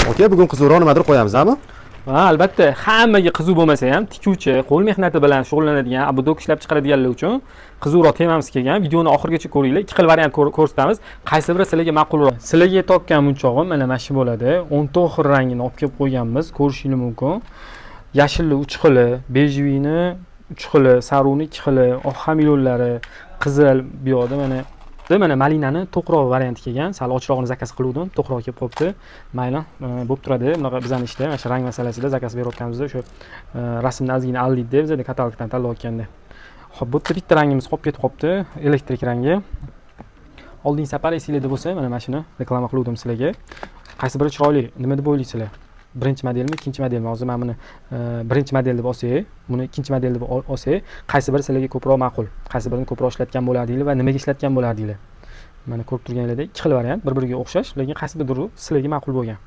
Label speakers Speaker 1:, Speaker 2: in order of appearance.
Speaker 1: Aka, bugun qizuvroq nimadir qo'yamizmi?
Speaker 2: Ha, albatta, hammaga qizuv bo'lmasa ham, tikuvchi, qo'l mehnati bilan shug'ullanadigan, abudok ishlab chiqaradiganlar uchun qizuvroq temamiz kelgan. Videoni oxirigacha ko'ringlar. Ikki xil variant ko'rsatamiz. Qaysi biri sizlarga ma'qulroq? Sizlarga topgan munchog'im mana shu bo'ladi. 10 xil rangini olib kelib qo'yganmiz. Ko'rishingiz mumkin. Yashilli 3 xili, bejviyni 3 xili, saruvni 2 xili, oq hamilonlari, qizil bu yoqda mana malinani to'qroq varianti kelgan. Sal ochrog'ini zakaz qiluvdim, to'qroq kelib qopti. Mayli, bo'lib turadi. Bunaqa bizning ishda, mana shu rang masalasida zakaz berayotganimizda o'sha rasmni ozgina aldiydi deb bizda katalogdan tanlayotganda. Xo'p, bu bitta rangimiz qolib ketib qopti, elektrik rangi. Oldingi safar esingizda bo'lsa, mana shuni reklama qiluvdim sizlarga. Qaysi biri chiroyli? Nima deb o'ylaysizlar? Birinchi modelmi, ikkinchi modelmi? Hozir men buni birinchi model deb olsak, buni ikkinchi model deb olsak, qaysi biri sizlarga ko'proq ma'qul? Qaysi birini ko'proq ishlatgan bo'lardinglar va nimaga ishlatgan bo'lardinglar? Mana ko'rib turganinglardek ikki xil variant, bir-biriga o'xshash, lekin qaysi biridir sizlarga ma'qul bo'lgan?